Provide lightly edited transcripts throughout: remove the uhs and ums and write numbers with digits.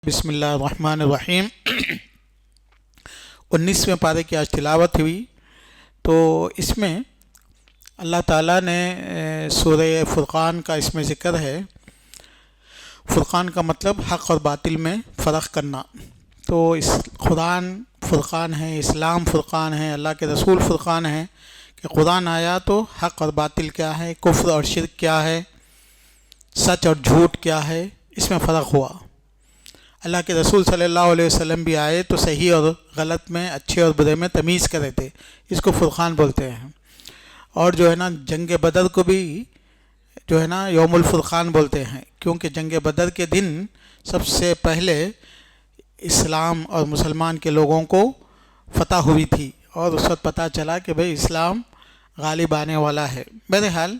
بسم اللہ الرحمن الرحیم 19ویں پارے کی آج تلاوت ہوئی تو اس میں اللہ تعالیٰ نے سورہ فرقان کا اس میں ذکر ہے۔ فرقان کا مطلب حق اور باطل میں فرق کرنا، تو اس قرآن فرقان ہے، اسلام فرقان ہے، اللہ کے رسول فرقان ہے کہ قرآن آیا تو حق اور باطل کیا ہے، کفر اور شرک کیا ہے، سچ اور جھوٹ کیا ہے، اس میں فرق ہوا۔ اللہ کے رسول صلی اللہ علیہ وسلم بھی آئے تو صحیح اور غلط میں، اچھے اور برے میں تمیز کرے تھے، اس کو فرقان بولتے ہیں۔ اور جو ہے نا جنگ بدر کو بھی جو ہے نا یوم الفرقان بولتے ہیں، کیونکہ جنگ بدر کے دن سب سے پہلے اسلام اور مسلمان کے لوگوں کو فتح ہوئی تھی، اور اس وقت پتہ چلا کہ بھئی اسلام غالب آنے والا ہے۔ بہرحال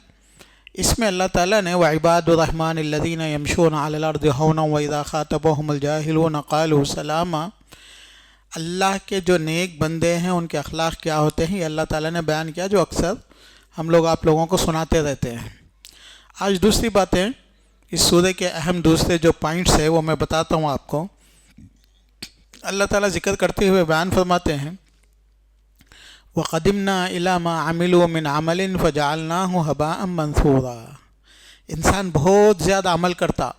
اس میں اللہ تعالیٰ نے وعباد الرحمن الذین یمشون علی الارض ہونا واذا خاطبهم الجاہلون قالوا سلاما، اللہ کے جو نیک بندے ہیں ان کے اخلاق کیا ہوتے ہیں، یہ اللہ تعالیٰ نے بیان کیا، جو اکثر ہم لوگ آپ لوگوں کو سناتے رہتے ہیں۔ آج دوسری باتیں، اس سورہ کے اہم دوسرے جو پوائنٹس ہیں وہ میں بتاتا ہوں آپ کو۔ اللہ تعالیٰ ذکر کرتے ہوئے بیان فرماتے ہیں وَقَدِمْنَا إِلَى مَا عَمِلُوا مِنْ عَمَلٍ فَجَعَلْنَاهُ هَبَاءً مَنْثُورًا۔ انسان بہت زیادہ عمل کرتا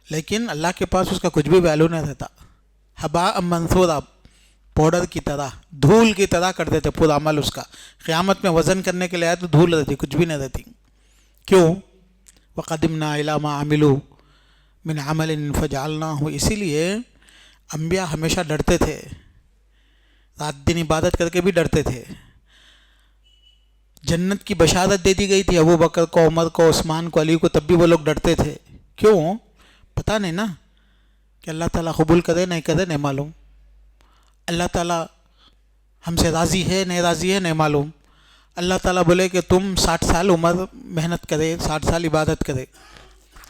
لیکن اللہ کے پاس اس کا کچھ بھی ویلو نہیں رہتا، ہباء منثورا، پاؤڈر کی طرح، دھول کی طرح کر دیتے پورا عمل اس کا۔ قیامت میں وزن کرنے کے لیے آئے تو دھول رہتی، کچھ بھی نہیں رہتی۔ کیوں؟ وَقَدِمْنَا إِلَى مَا عَمِلُوا مِنْ عَمَلٍ فَجَعَلْنَاهُ، اسی لیے انبیاء ہمیشہ ڈرتے تھے، رات دن عبادت کر کے بھی ڈرتے تھے۔ جنت کی بشارت دے دی گئی تھی ابو بکر کو، عمر کو، عثمان کو، علی کو، تب بھی وہ لوگ ڈرتے تھے۔ کیوں؟ پتہ نہیں نا کہ اللہ تعالیٰ قبول کرے نہیں کرے، نہیں معلوم۔ اللہ تعالیٰ ہم سے راضی ہے نہیں راضی ہے، نہیں معلوم۔ اللہ تعالیٰ بولے کہ تم 60 سال عمر محنت کرے، 60 سال عبادت کرے،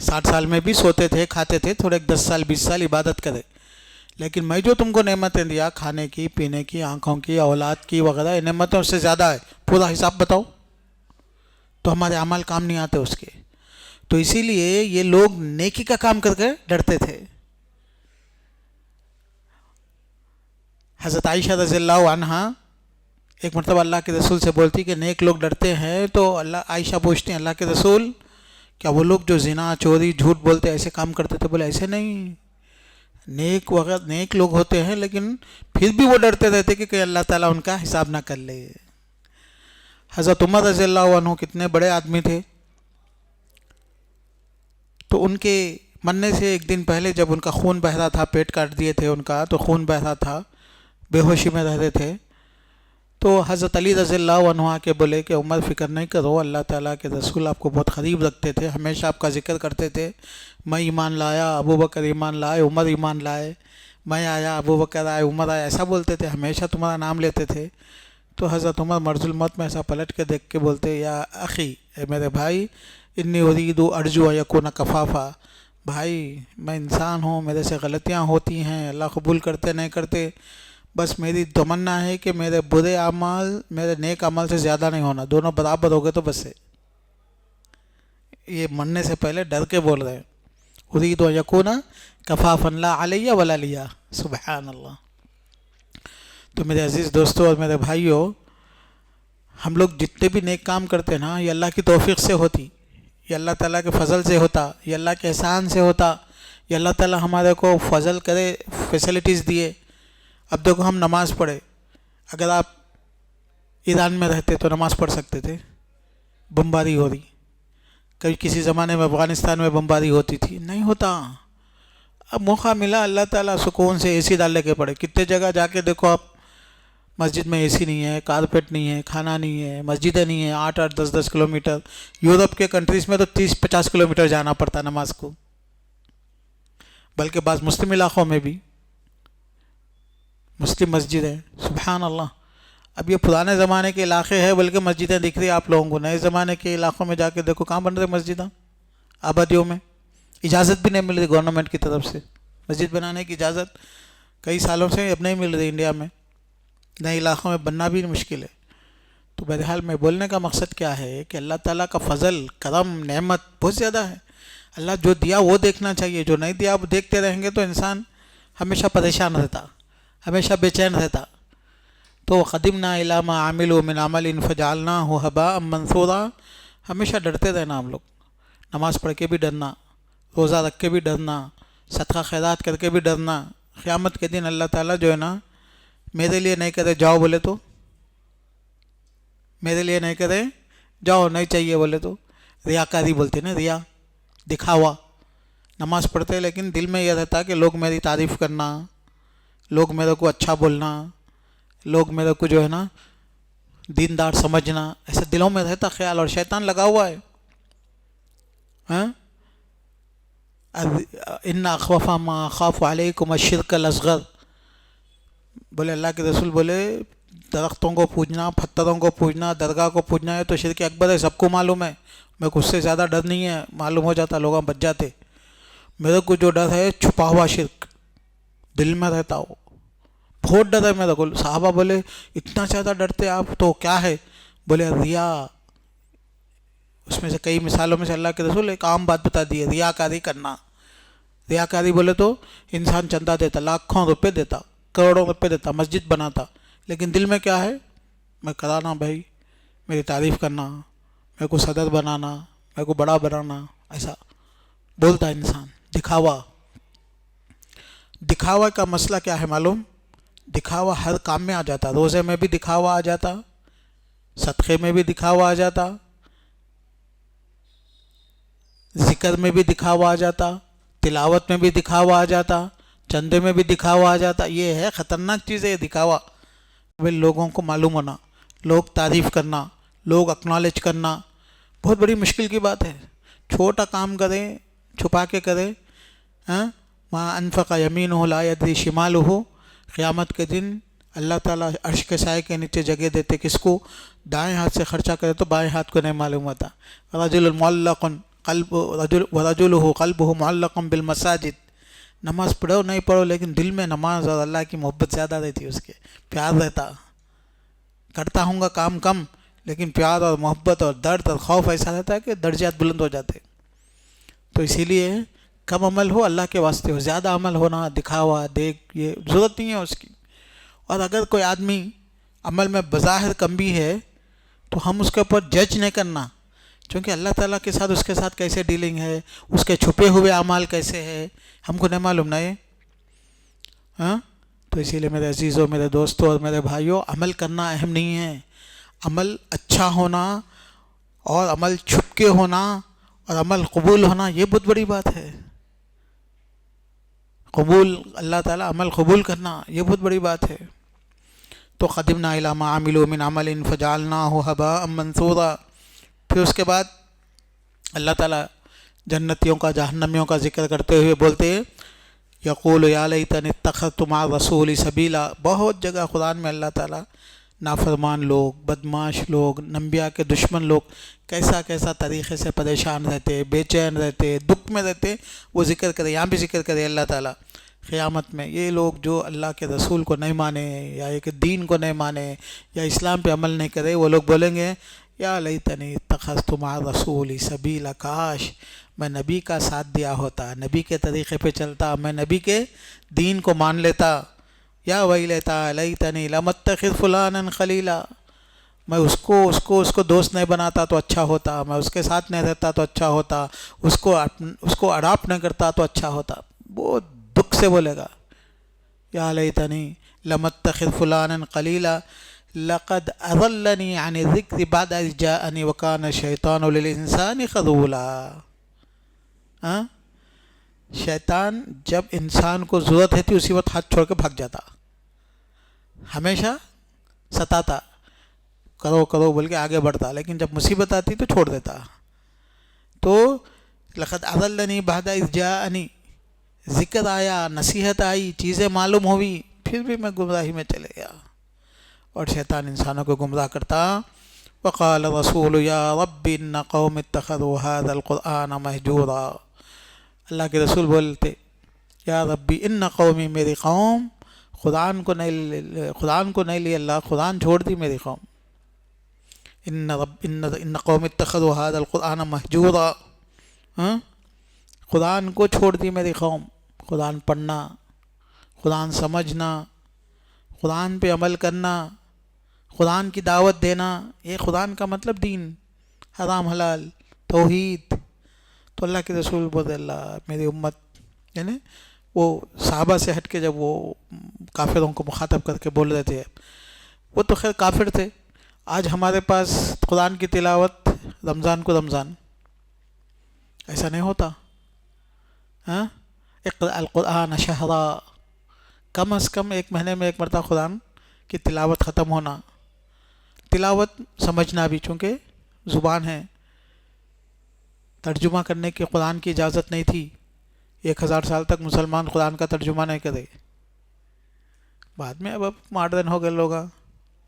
60 سال میں بھی سوتے تھے، کھاتے تھے، تھوڑے 10 سال 20 سال عبادت کرے، لیکن میں جو تم کو نعمتیں دیا، کھانے کی، پینے کی، آنکھوں کی، اولاد کی وغیرہ، یہ نعمتیں اس سے زیادہ ہے، پورا حساب بتاؤ، تو ہمارے اعمال کام نہیں آتے اس کے۔ تو اسی لیے یہ لوگ نیکی کا کام کر کے ڈرتے تھے۔ حضرت عائشہ رضی اللہ عنہا ایک مرتبہ اللہ کے رسول سے بولتی کہ نیک لوگ ڈرتے ہیں، تو عائشہ پوچھتی ہیں اللہ کے رسول کیا وہ لوگ جو زنا، چوری، جھوٹ بولتے ایسے کام کرتے تھے؟ بولے ایسے نہیں، نیک وغیرہ نیک لوگ ہوتے ہیں لیکن پھر بھی وہ ڈرتے رہتے کہ کہیں اللہ تعالیٰ ان کا حساب نہ کر لے۔ حضرت عمر رضی اللہ عنہ کتنے بڑے آدمی تھے، تو ان کے مرنے سے ایک دن پہلے جب ان کا خون بہہ رہا تھا، پیٹ کاٹ دیے تھے ان کا، تو خون بہہ رہا تھا، بے ہوشی میں رہ رہے تھے، تو حضرت علی رضی اللہ عنہ آ کے بولے کہ عمر فکر نہیں کرو، اللہ تعالیٰ کے رسول آپ کو بہت قریب رکھتے تھے، ہمیشہ آپ کا ذکر کرتے تھے، میں ایمان لایا، ابو بکر ایمان لائے، عمر ایمان لائے، میں آیا، ابو بکر آئے، عمر آئے، ایسا بولتے تھے، ہمیشہ تمہارا نام لیتے تھے۔ تو حضرت عمر مرض الموت میں ایسا پلٹ کے دیکھ کے بولتے یا اخی، اے میرے بھائی، انی ارید ارجو ان یکون کفافا، بھائی میں انسان ہوں، میرے سے غلطیاں ہوتی ہیں، اللہ قبول کرتے نہیں کرتے، بس میری تمنا ہے کہ میرے برے اعمال میرے نیک عمل سے زیادہ نہیں ہونا، دونوں برابر ہو گئے تو بس ہے۔ یہ مرنے سے پہلے ڈر کے بول رہے ہیں، ارید ان یکون کفافا لا علی ولا لیا، سبحان اللہ۔ تو میرے عزیز دوستوں اور میرے بھائیوں، ہم لوگ جتنے بھی نیک کام کرتے ہیں نا، یہ اللہ کی توفیق سے ہوتی، یہ اللہ تعالیٰ کے فضل سے ہوتا، یہ اللہ کے احسان سے ہوتا، یہ اللہ تعالیٰ ہمارے کو فضل کرے، فیسلٹیز دیے۔ اب دیکھو ہم نماز پڑھے، اگر آپ ایران میں رہتے تو نماز پڑھ سکتے تھے، بمباری ہو رہی، کبھی کسی زمانے میں افغانستان میں بمباری ہوتی تھی، نہیں ہوتا۔ اب موقع ملا، اللہ تعالیٰ سکون سے اے سی ڈالنے کے پڑے۔ کتنے جگہ جا کے دیکھو آپ، مسجد میں اے سی نہیں ہے، کارپیٹ نہیں ہے، کھانا نہیں ہے، مسجدیں نہیں ہیں، 8-8 10-10 کلومیٹر، یورپ کے کنٹریز میں تو 30-50 کلومیٹر جانا پڑتا نماز کو، بلکہ بعض مسلم علاقوں میں بھی مسلم مسجد ہے، سبحان اللہ۔ اب یہ پرانے زمانے کے علاقے ہیں، بلکہ مسجدیں دکھ رہی آپ لوگوں کو، نئے زمانے کے علاقوں میں جا کے دیکھو کہاں بن رہے مسجدیں، آبادیوں میں اجازت بھی نہیں مل رہی گورنمنٹ کی طرف سے، مسجد بنانے کی اجازت کئی سالوں سے اب نہیں مل رہی انڈیا میں، نئے علاقوں میں بننا بھی مشکل ہے۔ تو بہرحال میں بولنے کا مقصد کیا ہے کہ اللہ تعالیٰ کا فضل، کرم، نعمت بہت زیادہ ہے۔ اللہ جو دیا وہ دیکھنا چاہیے، جو نہیں دیا وہ دیکھتے رہیں گے تو انسان ہمیشہ پریشان رہتا، ہمیشہ بے چین رہتا۔ تو قدمنا الی ما عملوا من عمل فجعلناہ ھباء منثورا، ہمیشہ ڈرتے رہنا ہم لوگ، نماز پڑھ کے بھی ڈرنا، روزہ رکھ کے بھی ڈرنا، صدقہ خیرات کر کے بھی ڈرنا۔ قیامت کے دن اللہ تعالیٰ جو ہے نا میرے لیے نہیں کرے جاؤ بولے تو، میرے لیے نہیں کرے جاؤ نہیں چاہیے بولے تو، ریاکاری بولتے نا، ریا، دکھاوا۔ نماز پڑھتے لیکن دل میں یہ رہتا کہ لوگ میری تعریف کرنا، لوگ میرے کو اچھا بولنا، لوگ میرے کو جو ہے نا دیندار سمجھنا، ایسے دلوں میں رہتا خیال، اور شیطان لگا ہوا ہے۔ ہاں، ان اخوف ما اخاف علیکم الشرک الاصغر، بولے اللہ کے رسول بولے درختوں کو پوجنا، پتھروں کو پوجنا، درگاہ کو پوجنا ہے تو شرک اکبر ہے، سب کو معلوم ہے، میرے کو اس سے زیادہ ڈر نہیں ہے، معلوم ہو جاتا لوگ بچ جاتے۔ میرے کو جو ڈر ہے چھپا ہوا شرک دل میں رہتا ہو، بہت ڈر ہے میرے کو۔ صحابہ بولے اتنا زیادہ ڈرتے آپ تو کیا ہے؟ بولے ریا۔ اس میں سے کئی مثالوں میں سے اللہ کے رسول ایک عام بات بتا دی ہے، ریاکاری کرنا۔ ریاکاری بولے تو انسان چندہ دیتا، لاکھوں روپے دیتا، کروڑوں روپے دیتا، مسجد بناتا، لیکن دل میں کیا ہے؟ میں کرانا بھائی، میری تعریف کرنا، میرے کو صدر بنانا، میرے کو بڑا بنانا، ایسا بولتا ہے انسان، دکھاوا۔ دکھاوا کا مسئلہ کیا ہے معلوم؟ دکھاوا ہر کام میں آ جاتا، روزے میں بھی دکھاوا آ جاتا، صدقے میں بھی دکھاوا آ جاتا، ذکر میں بھی دکھاوا آ جاتا، تلاوت میں بھی دکھاوا آ جاتا، چندے میں بھی دکھاوا آ جاتا۔ یہ ہے خطرناک چیز ہے یہ دکھاوا۔ لوگوں کو معلوم ہونا، لوگ تعریف کرنا، لوگ اکنالج کرنا، بہت بڑی مشکل کی بات ہے۔ چھوٹا کام کرے چھپا کے کرے، ما انفق یمینہ لا یدری شمالہ، قیامت کے دن اللہ تعالیٰ عرش کے سائے کے نیچے جگہ دیتے کس کو؟ دائیں ہاتھ سے خرچہ کرے تو بائیں ہاتھ کو نہیں معلوم ہوتا۔ رجل معلق قلب ورجلہ قلبہ معلق بالمساجد، نماز پڑھو نہیں پڑھو لیکن دل میں نماز اور اللہ کی محبت زیادہ رہتی ہے، اس کے پیار رہتا، کرتا ہوں گا کام کم لیکن پیار اور محبت اور درد اور خوف ایسا رہتا ہے کہ درجات بلند ہو جاتے۔ تو اسی لیے کم عمل ہو اللہ کے واسطے ہو، زیادہ عمل ہونا دکھاوا دیکھ یہ ضرورت نہیں ہے اس کی۔ اور اگر کوئی آدمی عمل میں بظاہر کم بھی ہے تو ہم اس کے اوپر جج نہیں کرنا، کیونکہ اللہ تعالیٰ کے ساتھ اس کے ساتھ کیسے ڈیلنگ ہے، اس کے چھپے ہوئے اعمال کیسے ہے، ہم کو نہیں معلوم نہیں۔ ہاں، تو اسی لیے میرے عزیزوں، میرے دوستوں اور میرے بھائیوں، عمل کرنا اہم نہیں ہے، عمل اچھا ہونا اور عمل چھپ کے ہونا اور عمل قبول ہونا یہ بہت بڑی بات ہے۔ قبول، اللہ تعالیٰ عمل قبول کرنا یہ بہت بڑی بات ہے۔ تو قدمنا الی ما عملوا من عمل فجعلناہ ھباء منثورا۔ پھر اس کے بعد اللہ تعالیٰ جنتیوں کا، جہنمیوں کا ذکر کرتے ہوئے بولتے ہیں یقول یا لیتنی اتخذت مع الرسول سبیلا۔ بہت جگہ قرآن میں اللہ تعالیٰ نافرمان لوگ، بدمعاش لوگ، انبیاء کے دشمن لوگ کیسا کیسا طریقے سے پریشان رہتے، بے چین رہتے، دکھ میں رہتے، وہ ذکر کرے، یہاں بھی ذکر کرے اللہ تعالیٰ قیامت میں۔ یہ لوگ جو اللہ کے رسول کو نہیں مانے یا ایک دین کو نہیں مانے یا اسلام پہ عمل نہیں کرے، وہ لوگ بولیں گے یا لیتنی اتخذت مع الرسول سبیلا، کاش میں نبی کا ساتھ دیا ہوتا، نبی کے طریقے پہ چلتا، میں نبی کے دین کو مان لیتا۔ یا ویلتا لیتنی لم اتخذ فلانا خلیلا، میں اس کو دوست نہیں بناتا تو اچھا ہوتا، میں اس کے ساتھ نہیں رہتا تو اچھا ہوتا، اس کو اڈاپٹ نہیں کرتا تو اچھا ہوتا۔ بہت دکھ سے بولے گا یا لیتنی لم اتخذ فلانا خلیلا لقد اضلنی عن الذکر بعد اذ جاءنی وکان الشیطان للانسان خذولا۔ شیطان جب انسان کو ضرورت ہے اسی وقت ہاتھ چھوڑ کے بھاگ جاتا، ہمیشہ ستاتا، کرو کرو بول کے آگے بڑھتا، لیکن جب مصیبت آتی تو چھوڑ دیتا۔ تو لقد اضلنی بعد اذ جاءنی، ذکر آیا، نصیحت آئی، چیزیں معلوم ہوئی، پھر بھی میں گمراہی میں چلے گیا، اور شیطان انسانوں کو گمراہ کرتا۔ وقال الرسول یا رب ان قوم اتخذوا هذا القرآن مہجورا، اللہ کے رسول بولتے یا ربی ان قومی، میری قوم قرآن کو نہیں لی اللہ، قرآن چھوڑ دی میری قوم۔ ان قوم اتخذوا هذا القرآن مہجورا، قرآن کو چھوڑ دی میری قوم. قرآن پڑھنا، قرآن سمجھنا، قرآن پہ عمل کرنا، قرآن کی دعوت دینا، یہ قرآن کا مطلب دین، حرام حلال، توحید. تو اللہ کے رسول بولے اللہ میری امت، یعنی وہ صحابہ سے ہٹ کے جب وہ کافروں کو مخاطب کر کے بول رہے تھے، وہ تو خیر کافر تھے. آج ہمارے پاس قرآن کی تلاوت رمضان کو رمضان، ایسا نہیں ہوتا. ہاں، اقرأ القرآن شہرا، کم از کم ایک مہینے میں ایک مرتبہ قرآن کی تلاوت ختم ہونا. تلاوت سمجھنا بھی، چونکہ زبان ہے، ترجمہ کرنے کی قرآن کی اجازت نہیں تھی. 1000 سال تک مسلمان قرآن کا ترجمہ نہیں کرے. بعد میں اب ماڈرن ہو گئے لوگ،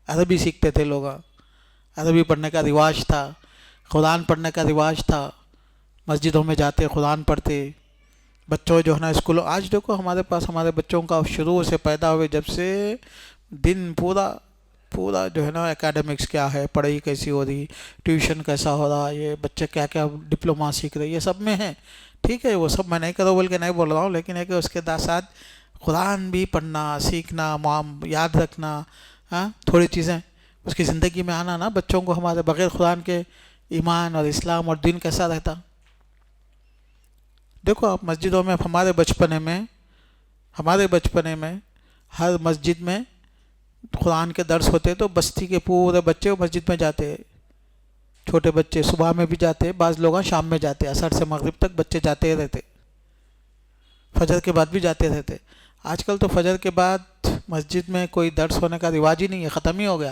عربی سیکھتے تھے لوگ، عربی پڑھنے کا رواج تھا، قرآن پڑھنے کا رواج تھا، مسجدوں میں جاتے قرآن پڑھتے. بچوں جو ہے نا اسکولوں، آج دیکھو ہمارے پاس ہمارے بچوں کا شروع سے پیدا ہوئے جب سے دن پورا جو ہے نا اکیڈمکس کیا ہے، پڑھائی کیسی ہو رہی، ٹیوشن کیسا ہو رہا، یہ بچے کیا کیا ڈپلوما سیکھ رہے، یہ سب میں ہے. ٹھیک ہے، وہ سب میں نہیں کرو بول کے نہیں بول رہا ہوں، لیکن ہے کہ اس کے ساتھ قرآن بھی پڑھنا، سیکھنا، یاد رکھنا، ہاں تھوڑی چیزیں اس کی زندگی میں آنا نا. بچوں کو ہمارے بغیر قرآن کے ایمان اور اسلام اور دین کیسا رہتا. دیکھو آپ مسجدوں میں ہمارے بچپنے میں ہر مسجد میں قرآن کے درس ہوتے تو بستی کے پورے بچے مسجد میں جاتے. چھوٹے بچے صبح میں بھی جاتے، بعض لوگ شام میں جاتے، عصر سے مغرب تک بچے جاتے ہی رہتے، فجر کے بعد بھی جاتے رہتے. آج کل تو فجر کے بعد مسجد میں کوئی درس ہونے کا رواج ہی نہیں ہے، ختم ہی ہو گیا.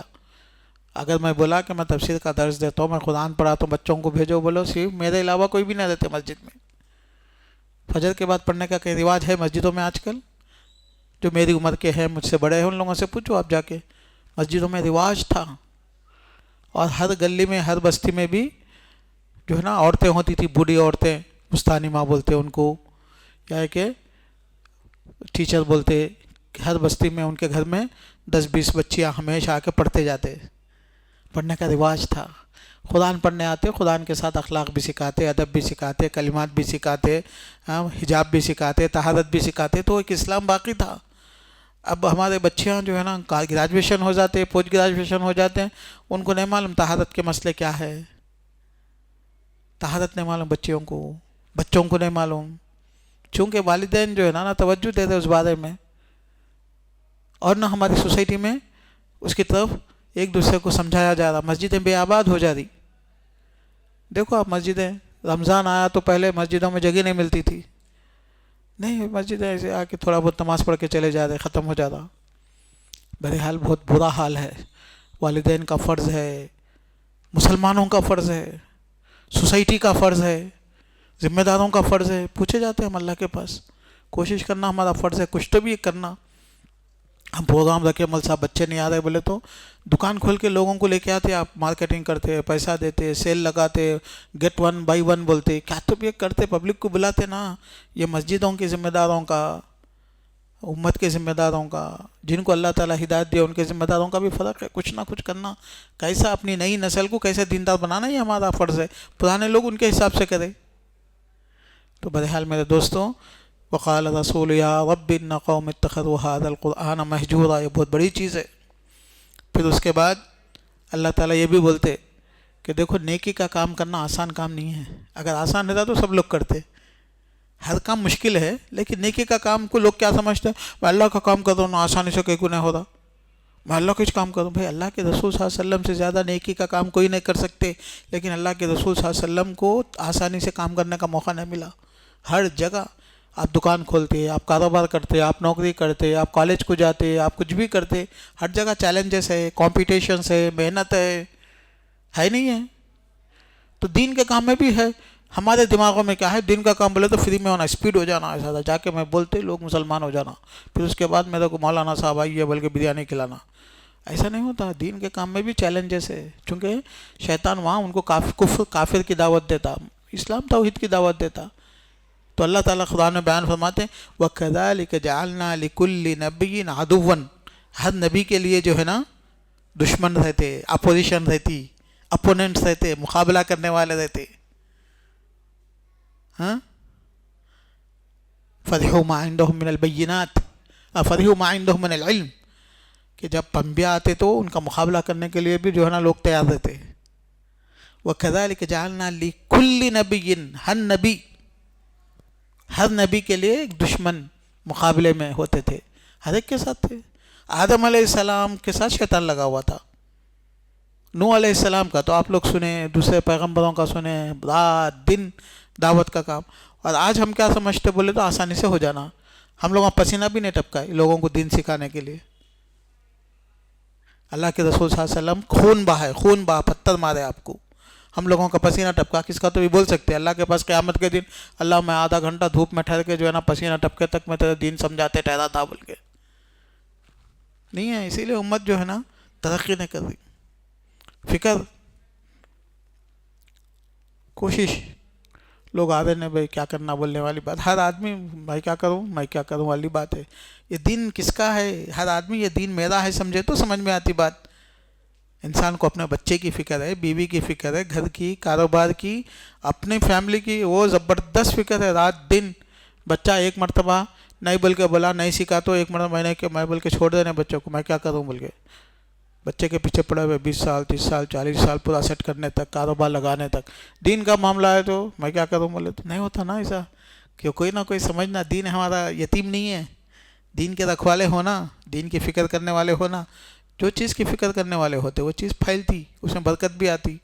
اگر میں بولا کہ میں تفسیر کا درس دیتا ہوں، میں قرآن پڑھاتا ہوں، بچوں کو بھیجو، بولو صرف میرے علاوہ کوئی بھی نہیں رہتے مسجد میں. فجر کے بعد پڑھنے کا کوئی رواج ہے مسجدوں میں آج کل؟ جو میری عمر کے ہیں، مجھ سے بڑے ہیں، ان لوگوں سے پوچھو آپ جا کے. مسجدوں میں رواج تھا، اور ہر گلی میں ہر بستی میں بھی جو ہے نا عورتیں ہوتی تھی، بوڑھی عورتیں، مستانی ماں بولتے ان کو، یا کہ ٹیچر بولتے. ہر بستی میں ان کے گھر میں 10-20 بچیاں ہمیشہ آ کے پڑھتے جاتے. پڑھنے کا رواج تھا. قرآن پڑھنے آتے، قرآن کے ساتھ اخلاق بھی سکھاتے، ادب بھی سکھاتے، کلمات بھی سکھاتے، حجاب بھی سکھاتے، طہارت بھی سکھاتے. تو ایک اسلام باقی تھا. اب ہمارے بچیاں جو ہے نا گریجویشن ہو جاتے، پوسٹ گریجویشن ہو جاتے ہیں، ان کو نہیں معلوم طہارت کے مسئلے کیا ہے. طہارت نہیں معلوم بچوں کو نہیں معلوم، چونکہ والدین جو ہے نا توجہ دیتے اس بارے میں، اور نہ ہماری سوسائٹی میں اس کی طرف ایک دوسرے کو سمجھایا جا رہا. مسجدیں بے آباد ہو جا رہی. دیکھو آپ مسجدیں، رمضان آیا تو پہلے مسجدوں میں جگہ نہیں ملتی تھی، نہیں مسجدیں ایسے آ کے تھوڑا بہت نماز پڑھ کے چلے جا رہے، ختم ہو جاتا. بہرحال بہت برا حال ہے. والدین کا فرض ہے، مسلمانوں کا فرض ہے، سوسائٹی کا فرض ہے، ذمہ داروں کا فرض ہے. پوچھے جاتے ہیں ہم اللہ کے پاس. کوشش کرنا ہمارا فرض ہے، کچھ تو بھی کرنا. ہم پروگرام رکھے، مول صاحب بچے نہیں آ رہے بولے تو دکان کھول کے لوگوں کو لے کے آتے، آپ مارکیٹنگ کرتے، پیسہ دیتے، سیل لگاتے، گیٹ 1 بائی 1 بولتے، کیا تو بھی کرتے، پبلک کو بلاتے نا. یہ مسجدوں کے ذمہ داروں کا، امت کے ذمہ داروں کا، جن کو اللہ تعالیٰ ہدایت دیا ان کے ذمہ داروں کا بھی فرق ہے. کچھ نہ کچھ کرنا، کیسا اپنی نئی نسل کو کیسے دیندار بنانا، یہ ہمارا فرض ہے. پرانے لوگ ان کے حساب سے کرے. تو بہرحال میرے دوستوں، وقال رسول یا رب ان قوم اتخذوا هذا القرآن مہجورا، یہ بہت بڑی چیز ہے. پھر اس کے بعد اللہ تعالیٰ یہ بھی بولتے کہ دیکھو نیکی کا کام کرنا آسان کام نہیں ہے. اگر آسان رہتا تو سب لوگ کرتے. ہر کام مشکل ہے، لیکن نیکی کا کام کو لوگ کیا سمجھتے ہیں، میں اللہ کا کام کر رہا ہوں آسانی سے کہیں کو نہیں ہو رہا، میں اللہ کا کام کروں. بھائی اللہ کے رسول صلی اللہ علیہ وسلم سے زیادہ نیکی کا کام کوئی نہیں کر سکتے، لیکن اللہ کے رسول صلی اللہ علیہ وسلم کو آسانی سے کام کرنے کا موقع نہیں ملا. ہر جگہ آپ دکان کھولتے، آپ کاروبار کرتے، آپ نوکری کرتے، آپ کالج کو جاتے، آپ کچھ بھی کرتے، ہر جگہ چیلنجز ہے، کمپٹیشنس ہے، محنت ہے نہیں ہے. تو دین کے کام میں بھی ہے. ہمارے دماغوں میں کیا ہے، دین کا کام بولے تو فری میں ہونا، اسپیڈ ہو جانا، ایسا جا کے میں بولتے لوگ مسلمان ہو جانا، پھر اس کے بعد میرے کو مولانا صاحب آئیے بلکہ بریانی کھلانا. ایسا نہیں ہوتا. دین کے کام میں بھی چیلنجز ہے، چونکہ شیطان وہاں ان کو کافر کی دعوت دیتا، اسلام توحید کی دعوت دیتا. تو اللہ تعالیٰ خدا نے بیان فرماتے وَكَذَلِكَ جَعَلْنَا لِكُلِّ نَبِيٍّ عَدُوًّا، ہر نبی کے لیے جو ہے نا دشمن رہتے، اپوزیشن رہتی، اپوننٹس رہتے، مقابلہ کرنے والے رہتے. ہاں فرحوا ما عندهم من البینات فرحوا ما عندهم من العلم، کہ جب انبیاء آتے تو ان کا مقابلہ کرنے کے لیے بھی جو ہے نا لوگ تیار رہتے. وَكَذَلِكَ جَعَلْنَا لِكُلِّ نَبِيٍّ ہر نبی کے لیے ایک دشمن مقابلے میں ہوتے تھے، ہر ایک کے ساتھ تھے. آدم علیہ السلام کے ساتھ شیطان لگا ہوا تھا. نوح علیہ السلام کا تو آپ لوگ سنیں، دوسرے پیغمبروں کا سنیں، رات دن دعوت کا کام. اور آج ہم کیا سمجھتے بولے تو آسانی سے ہو جانا. ہم لوگوں پسینہ بھی نہیں ٹپکا لوگوں کو دین سکھانے کے لیے. اللہ کے رسول صلی اللہ علیہ وسلم خون بہا پتھر مارے آپ کو. ہم لوگوں کا پسینہ ٹپکا کس کا تو بھی بول سکتے ہیں اللہ کے پاس قیامت کے دن اللہ میں آدھا گھنٹہ دھوپ میں ٹھہر کے جو ہے نا پسینہ ٹپکے تک میں تیرے دین سمجھاتے ٹھہرا تھا بول کے نہیں ہے. اسی لیے امت جو ہے نا ترقی نہیں کر رہی. فکر کوشش لوگ آ رہے ہیں بھائی کیا کرنا بولنے والی بات. ہر آدمی میں کیا کروں والی بات ہے. یہ دین کس کا ہے؟ ہر آدمی یہ دین میرا ہے سمجھے تو سمجھ میں آتی بات. انسان کو اپنے بچے کی فکر ہے، بیوی کی فکر ہے، گھر کی، کاروبار کی، اپنی فیملی کی، وہ زبردست فکر ہے. رات دن بچہ ایک مرتبہ نہیں بول کے بولا نہیں سیکھا تو ایک مرتبہ میں بول کے چھوڑ دینے بچوں کو، میں کیا کروں بول کے بچے کے پیچھے پڑے ہوئے 20 سال 30 سال 40 سال پورا سیٹ کرنے تک، کاروبار لگانے تک. دین کا معاملہ ہے تو میں کیا کروں بولے تو نہیں ہوتا نا ایسا. کہ کوئی نہ کوئی سمجھنا دین ہمارا یتیم نہیں ہے. دین کے رکھوالے ہونا، دین کی فکر کرنے والے ہونا. جو چیز کی فکر کرنے والے ہوتے وہ چیز پھیلتی، اس میں برکت بھی آتی.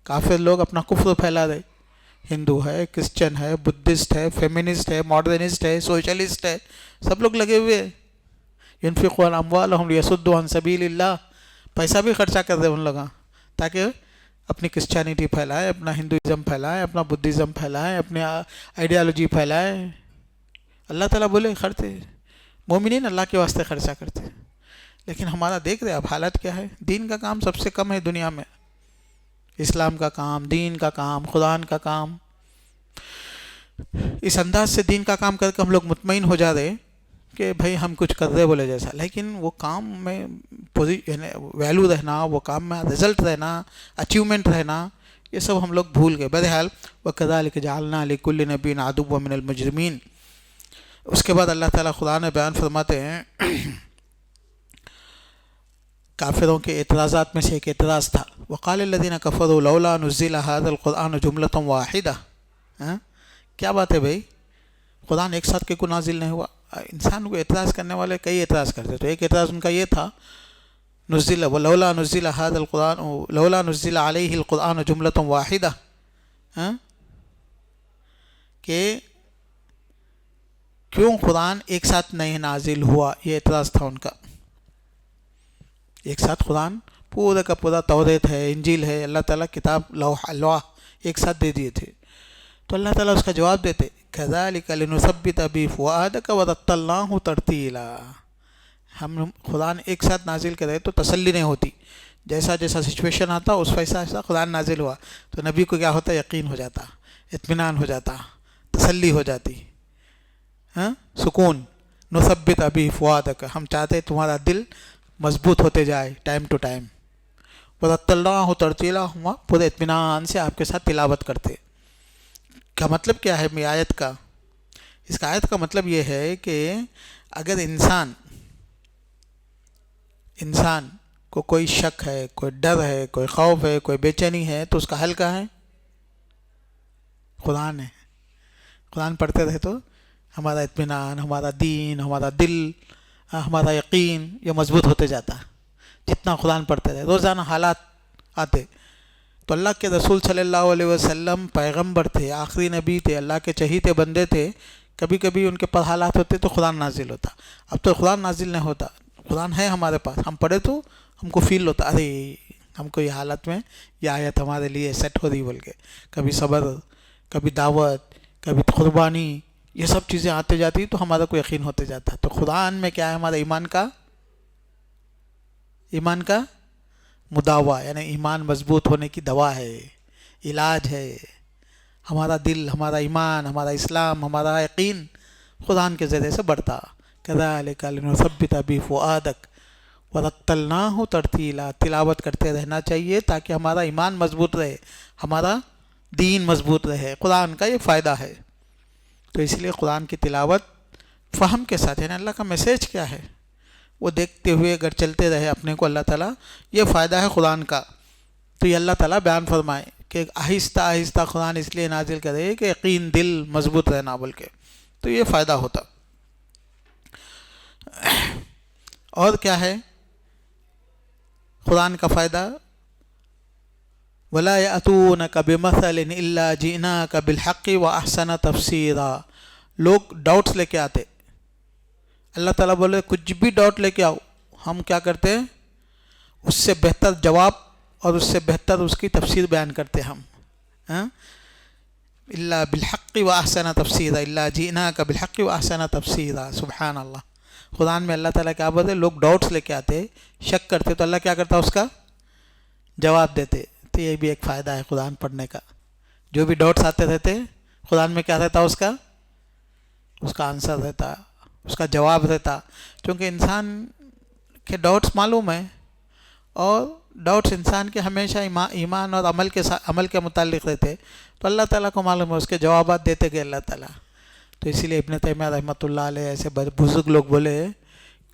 کافر لوگ اپنا کفر پھیلا دے. ہندو ہے، کرسچن ہے، بدھسٹ ہے، فیمنسٹ ہے، ماڈرنسٹ ہے، سوشلسٹ ہے، سب لوگ لگے ہوئے. ينفقون اموالهم ليصدوا عن سبيل اللہ. پیسہ بھی خرچہ کر دے ان لوگ تاکہ اپنی کرسچینٹی پھیلائے، اپنا ہندوازم پھیلائے، اپنا بدھزم پھیلائے، اپنی آئیڈیالوجی پھیلائے. اللہ تعالیٰ بولے خرچے مومنین اللہ کے واسطے خرچہ کرتے. لیکن ہمارا دیکھ رہے اب حالت کیا ہے. دین کا کام سب سے کم ہے دنیا میں. اسلام کا کام، دین کا کام، قرآن کا کام. اس انداز سے دین کا کام کر کے ہم لوگ مطمئن ہو جا رہے کہ بھائی ہم کچھ کر رہے بولے جیسا. لیکن وہ کام میں ویلو رہنا، وہ کام میں رزلٹ رہنا، اچیومنٹ رہنا، یہ سب ہم لوگ بھول گئے. بہرحال وَكَذَلِكَ جَعَلْنَا لِكُلِّ نَبِيٍّ عَدُوًّا مِنَ الْمُجْرِمِينَ. اس کے بعد اللہ تعالیٰ خدا نے بیان فرماتے ہیں کافروں کے اعتراضات میں سے ایک اعتراض تھا وَقَالَ الَّذِينَ كَفَرُوا لَوْلَا نُزِّلَ هَذَا الْقُرْآنُ جُمْلَةً وَاحِدَةً. کیا بات ہے بھائی، قرآن ایک ساتھ کو نازل نہیں ہوا؟ انسان کو اعتراض کرنے والے کئی اعتراض کرتے. تو ایک اعتراض ان کا یہ تھا نزل ولولا نزل هذا القرآن لولا نزل علیہ القرآن جملة واحدہ، کہ کیوں قرآن ایک ساتھ نہیں نازل ہوا. یہ اعتراض تھا ان کا. ایک ساتھ قرآن پورا کا پورا توریت ہے، انجیل ہے، اللہ تعالیٰ کتاب لوح ایک ساتھ دے دیے تھے. تو اللہ تعالیٰ اس کا جواب دیتے كَذَلِكَ لِنُثَبِّتَ بِهِ فُؤَادَكَ وَرَتَّلْنَاهُ تَرْتِيلًا. ہم قرآن ایک ساتھ نازل کرے تو تسلی نہیں ہوتی. جیسا جیسا سچویشن آتا اس ویسا ایسا قرآن نازل ہوا تو نبی کو کیا ہوتا، یقین ہو جاتا، اطمینان ہو جاتا، تسلی ہو جاتی، سکون. نُثَبِّتَ بِهِ فُؤَادَكَ، ہم چاہتے تمہارا دل مضبوط ہوتے جائے ٹائم ٹو ٹائم. وَرَتَّلْنَاهُ تَرْتِيلًا، ہم پورے اطمینان سے آپ کے ساتھ تلاوت کرتے. کا مطلب کیا ہے آیت کا؟ اس کا آیت کا مطلب یہ ہے کہ اگر انسان کو کوئی شک ہے، کوئی ڈر ہے، کوئی خوف ہے، کوئی بے چینی ہے تو اس کا حل کیا ہے؟ قرآن ہے. قرآن پڑھتے رہے تو ہمارا اطمینان، ہمارا دین، ہمارا دل، ہمارا یقین یہ مضبوط ہوتے جاتا. جتنا قرآن پڑھتے رہے روزانہ حالات آتے. تو اللہ کے رسول صلی اللہ علیہ وسلم پیغمبر تھے، آخری نبی تھے، اللہ کے چہیتے بندے تھے. کبھی کبھی ان کے پاس حالات ہوتے تو قرآن نازل ہوتا. اب تو قرآن نازل نہیں ہوتا. قرآن ہے ہمارے پاس، ہم پڑھے تو ہم کو فیل ہوتا ارے ہم کو یہ حالت میں یہ آیت ہمارے لیے سیٹ ہو رہی بول کے. کبھی صبر، کبھی دعوت، کبھی قربانی، یہ سب چیزیں آتے جاتی تو ہمارا کو یقین ہوتے جاتا. تو قرآن میں کیا ہے؟ ہمارا ایمان کا مداوا، یعنی ایمان مضبوط ہونے کی دوا ہے، علاج ہے. ہمارا دل، ہمارا ایمان، ہمارا اسلام، ہمارا یقین قرآن کے ذریعے سے بڑھتا. كَذَلِكَ لِنُثَبِّتَ بِهِ فُؤَادَكَ وَرَتَّلْنَاهُ تَرْتِيلًا. تلاوت کرتے رہنا چاہیے تاکہ ہمارا ایمان مضبوط رہے، ہمارا دین مضبوط رہے. قرآن کا یہ فائدہ ہے. تو اس لیے قرآن کی تلاوت فہم کے ساتھ، یعنی اللہ کا میسیج کیا ہے وہ دیکھتے ہوئے اگر چلتے رہے اپنے کو، اللہ تعالیٰ یہ فائدہ ہے قرآن کا. تو یہ اللہ تعالیٰ بیان فرمائے کہ آہستہ آہستہ قرآن اس لیے نازل کرے کہ یقین دل مضبوط رہنا بول کے، تو یہ فائدہ ہوتا. اور کیا ہے قرآن کا فائدہ؟ وَلَا يَأْتُونَكَ بِمَثَلٍ إِلَّا جِئْنَاكَ بِالْحَقِّ وَأَحْسَنَ تَفْسِيرًا. لوگ ڈاؤٹس لے کے آتے، اللہ تعالیٰ بولے کچھ بھی ڈاؤٹ لے کے آؤ، ہم کیا کرتے ہیں اس سے بہتر جواب اور اس سے بہتر اس کی تفسیر بیان کرتے ہم. الا بالحق واحسن تفسیرا، الا جئناک بالحق واحسن تفسیرا. سبحان اللہ. قرآن میں اللہ تعالیٰ کیا بولتے؟ لوگ ڈاؤٹس لے کے آتے، شک کرتے، تو اللہ کیا کرتا اس کا جواب دیتے. تو یہ بھی ایک فائدہ ہے قرآن پڑھنے کا. جو بھی ڈاؤٹس آتے رہتے قرآن میں کیا رہتا اس کا آنسر رہتا، اس کا جواب رہتا. کیونکہ انسان کے ڈاؤٹس معلوم ہے، اور ڈاؤٹس انسان کے ہمیشہ ایمان اور عمل کے متعلق رہتے، تو اللہ تعالیٰ کو معلوم ہے، اس کے جوابات دیتے گئے اللہ تعالیٰ. تو اسی لیے ابن تیمیہ رحمۃ اللہ علیہ ایسے بزرگ لوگ بولے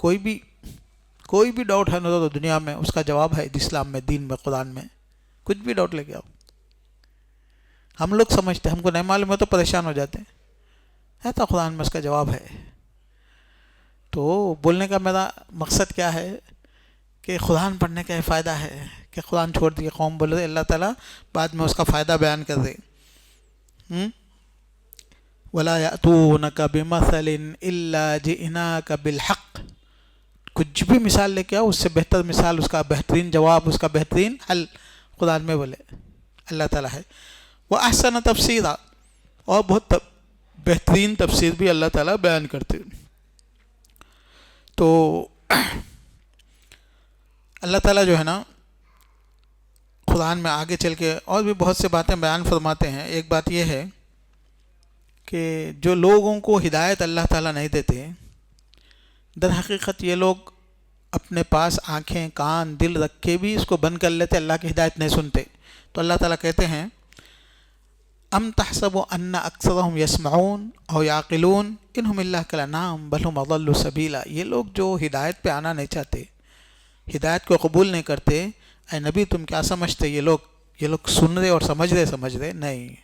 کوئی بھی ڈاؤٹ ہے نا تو دنیا میں اس کا جواب ہے اسلام میں، دین میں، قرآن میں. کچھ بھی ڈاؤٹ لے کے آؤ. ہم لوگ سمجھتے، ہم کو نہیں معلوم ہے تو پریشان ہو جاتے ہیں، تو قرآن میں اس کا جواب ہے. تو بولنے کا میرا مقصد کیا ہے کہ قرآن پڑھنے کا یہ فائدہ ہے کہ قرآن چھوڑ دیے قوم بول رہے، اللہ تعالیٰ بعد میں اس کا فائدہ بیان کر دے. وَلَا يَأْتُونَكَ بِمَثَلٍ إِلَّا جِئْنَاكَ بِالْحَقِّ. کچھ بھی مثال لے کے آؤ، اس سے بہتر مثال، اس کا بہترین جواب، اس کا بہترین حل قرآن میں بولے اللہ تعالیٰ ہے. وَأَحْسَنَ تَفْسِيرًا. اور بہت بہترین تفسیر بھی اللہ تعالیٰ بیان کرتے. تو اللہ تعالیٰ جو ہے نا قرآن میں آگے چل کے اور بھی بہت سے باتیں بیان فرماتے ہیں. ایک بات یہ ہے کہ جو لوگوں کو ہدایت اللہ تعالیٰ نہیں دیتے، در حقیقت یہ لوگ اپنے پاس آنکھیں، کان، دل رکھ کے بھی اس کو بند کر لیتے، اللہ کی ہدایت نہیں سنتے. تو اللہ تعالیٰ کہتے ہیں ام تحسب ان اکثرهم یسمعون او یعقلون انہم الا کالانعام بل هم اضل سبیلا. یہ لوگ جو ہدایت پہ آنا نہیں چاہتے، ہدایت کو قبول نہیں کرتے، اے نبی تم کیا سمجھتے یہ لوگ سن رہے اور سمجھ رہے؟ نہیں.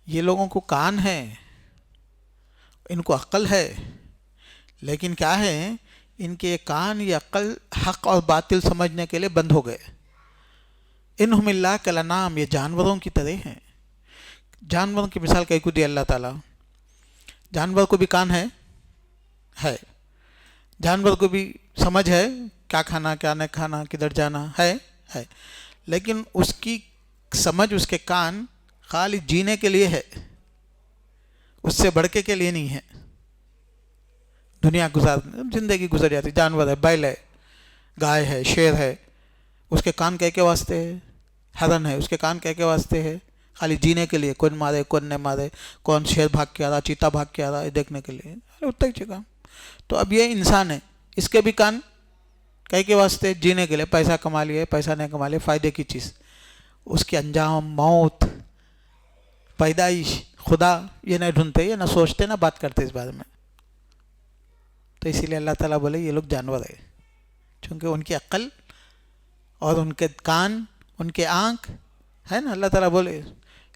یہ لوگوں کو کان ہے، ان کو عقل ہے، لیکن کیا ہے ان کے کان یا عقل حق اور باطل سمجھنے کے لیے بند ہو گئے. انہم الا کالانعام، یہ جانوروں کی طرح ہیں. جانوروں کی مثال کہیں کو دی اللہ تعالیٰ. جانور کو بھی کان ہے، جانور کو بھی سمجھ ہے، کیا کھانا کیا نہیں کھانا، کدھر جانا ہے، لیکن اس کی سمجھ، اس کے کان خالی جینے کے لیے ہے، اس سے بڑھنے کے لیے نہیں ہے. دنیا زندگی گزر جاتی. جانور ہے، بیل ہے، گائے ہے، شیر ہے، اس کے کان کہہ کے واسطے ہے. ہرن ہے، اس کے کان کہہ کے واسطے ہے، خالی جینے کے لیے. کون مارے کون نہیں مارے، کون شیر بھاگ کے آ رہا، چیتا بھاگ کے آ رہا ہے، دیکھنے کے لیے. اتنا ہی چکا. تو اب یہ انسان ہے، اس کے بھی کان کہہ کے واسطے، جینے کے لیے، پیسہ کما لیے، پیسہ نہیں کما لیے، فائدے کی چیز. اس کے انجام، موت، پیدائش، خدا یہ نہیں ڈھونڈتے، یہ نہ سوچتے، نہ بات کرتے اس بارے میں. تو اسی لیے اللہ تعالیٰ بولے یہ لوگ جانور ہے، چونکہ ان کی عقل اور ان کے کان، ان کے آنکھ ہے نا. اللہ تعالیٰ بولے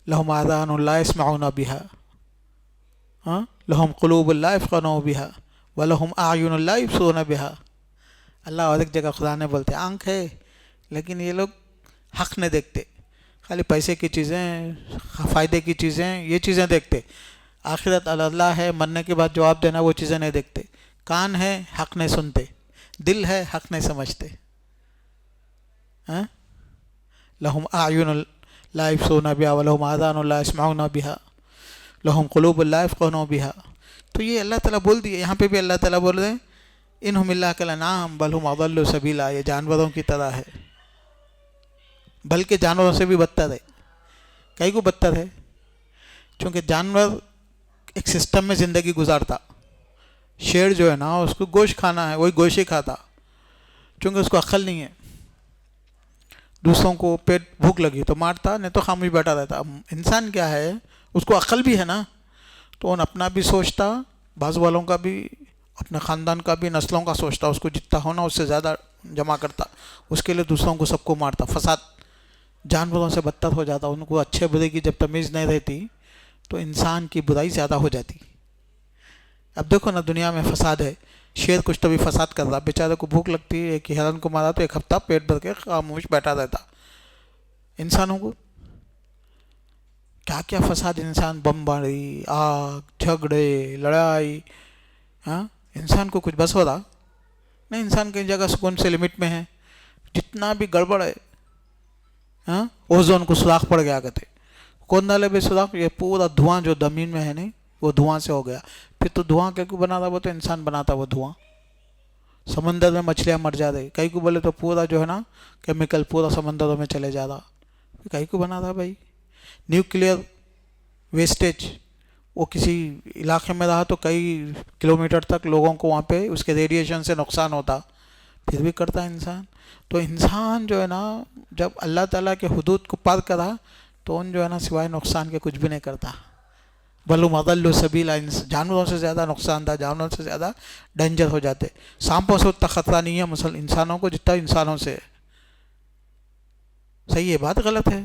لہم آذان لا یسمعون بہا، لہم قلوب لا یفقہون بہا، ولہم اعین لا یبصرون بہا. اللہ اور ایک جگہ خدا نے بولتے آنکھ ہے، لیکن یہ لوگ حق نہیں دیکھتے، خالی پیسے کی چیزیں، فائدے کی چیزیں، یہ چیزیں دیکھتے. آخرت اللہ ہے، مرنے کے بعد جواب دینا، وہ چیزیں نہیں دیکھتے. کان ہے، حق نہیں سنتے. دل ہے، حق نہیں سمجھتے. لہم اعین لا یبصرون بہا ولہم آذان لا یسمعون بہا لہم قلوب لا یفقہون بہا. تو یہ اللہ تعالیٰ بول دیے. یہاں پہ بھی اللہ تعالیٰ بول رہے ہیں انہم الا کالانعام بل هم اضل سبیلا. یہ جانوروں کی طرح ہے، بلکہ جانوروں سے بھی بدتر ہے. کئی کو بدتر ہے؟ چونکہ جانور ایک سسٹم میں زندگی گزارتا. شیر جو ہے نا اس کو گوشت کھانا ہے، وہی گوشت ہی کھاتا، چونکہ اس کو عقل نہیں ہے. دوسروں کو پیٹ بھوک لگی تو مارتا، نہیں تو خاموش بیٹھا رہتا. انسان کیا ہے، اس کو عقل بھی ہے نا، تو ان اپنا بھی سوچتا بعض والوں کا بھی اپنے خاندان کا بھی نسلوں کا سوچتا، اس کو جتنا ہونا اس سے زیادہ جمع کرتا، اس کے لیے دوسروں کو سب کو مارتا، فساد جانوروں سے بدتر ہو جاتا. ان کو اچھے برے کی جب تمیز نہیں رہتی تو انسان کی برائی زیادہ ہو جاتی. اب دیکھو نا دنیا میں فساد ہے، شیر کچھ تو بھی فساد کر رہا، بیچارے کو بھوک لگتی ہے، ایک ہرن کو مارا تو ایک ہفتہ پیٹ بھر کے خاموش بیٹھا رہتا. انسانوں کو کیا کیا فساد، انسان بمباری، آگ، جھگڑے، لڑائی. ہاں انسان کو کچھ بس ہو رہا نہیں. انسان کئی جگہ سکون سے لمٹ میں ہے. جتنا بھی گڑبڑ ہے، ہاں اوزون کو سوراخ پڑ گیا کرتے. کون ڈالے بے سوراخ؟ یہ پورا دھواں جو زمین میں ہے نہیں، وہ دھواں سے ہو گیا. پھر تو دھواں کیوں بنا رہا؟ وہ تو انسان بناتا وہ دھواں. سمندر میں مچھلیاں مر جا رہی، کئی کو بولے تو پورا جو ہے نا کیمیکل پورا سمندروں میں چلے جا رہا. کئی کو بنا رہا بھائی؟ نیوکلیئر ویسٹیج وہ کسی علاقے میں رہا تو کئی کلومیٹر تک لوگوں کو وہاں پہ اس کے ریڈیشن سے نقصان ہوتا، پھر بھی کرتا انسان. تو انسان جو ہے نا جب اللہ تعالیٰ کے حدود کو پار کرا تو ان جو ہے نا سوائے نقصان کے کچھ بھی نہیں کرتا. بلو اضل سبیلا، جانوروں سے زیادہ نقصان دہ، جانوروں سے زیادہ ڈینجر ہو جاتے. سانپوں سے اتنا خطرہ نہیں ہے انسانوں کو جتنا انسانوں سے. صحیح ہے؟ بات غلط ہے؟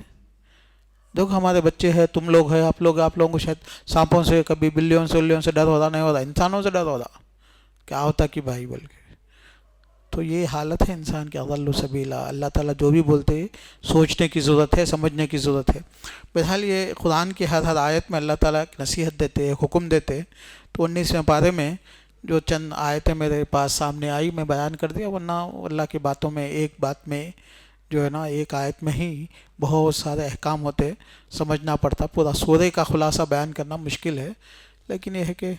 دیکھو ہمارے بچے ہیں، تم لوگ ہیں، آپ لوگوں کو شاید سانپوں سے، کبھی بلیوں سے، الیوں سے ڈر ہو رہا نہیں ہو رہا، انسانوں سے ڈر ہو رہا. کیا ہوتا کہ بھائی بول کے. تو یہ حالت ہے انسان کے اضل سبیلا. اللہ تعالیٰ جو بھی بولتے ہیں سوچنے کی ضرورت ہے، سمجھنے کی ضرورت ہے. بہرحال یہ قرآن کی ہر آیت میں اللہ تعالیٰ نصیحت دیتے ہیں، حکم دیتے ہیں. تو 19ویں پارے میں جو چند آیتیں میرے پاس سامنے آئی میں بیان کر دیا، ورنہ اللہ کی باتوں میں ایک بات میں جو ہے نا ایک آیت میں ہی بہت سارے احکام ہوتے، سمجھنا پڑتا. پورا سورے کا خلاصہ بیان کرنا مشکل ہے، لیکن یہ ہے کہ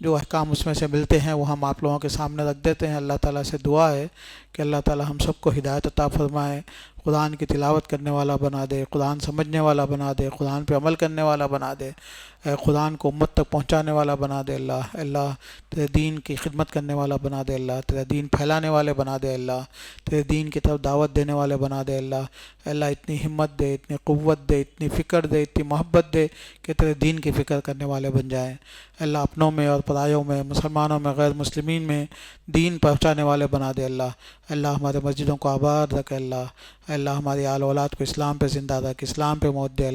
جو احکام اس میں سے ملتے ہیں وہ ہم آپ لوگوں کے سامنے رکھ دیتے ہیں. اللہ تعالیٰ سے دعا ہے کہ اللہ تعالیٰ ہم سب کو ہدایت عطا فرمائے، قرآن کی تلاوت کرنے والا بنا دے، قرآن سمجھنے والا بنا دے، قرآن پہ عمل کرنے والا بنا دے، قرآن کو امت تک پہنچانے والا بنا دے. اللہ تیرے دین کی خدمت کرنے والا بنا دے. اللہ تیرے دین پھیلانے والے بنا دے. اللہ تیرے دین کی طرف دعوت دینے والے بنا دے. اللہ اتنی ہمت دے، اتنی قوت دے، اتنی فکر دے، اتنی محبت دے کہ تیرے دین کی فکر کرنے والے بن جائیں. اللہ اپنوں میں اور پرایوں میں، مسلمانوں میں، غیر مسلمین میں دین پہنچانے والے بنا دے. اللہ ہمارے مسجدوں کو آباد رکھ. اللہ ہماری آل اولاد کو اسلام پہ زندہ رکھ، اسلام پہ موت دے.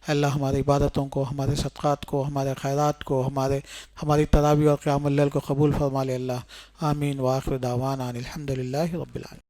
اللہ ہماری عبادتوں کو، ہمارے صدقات کو، ہمارے خیرات کو، ہماری تراویح اور قیام اللیل کو قبول فرما لے. آمین. وآخر دعوانا الحمد للہ رب العالمین.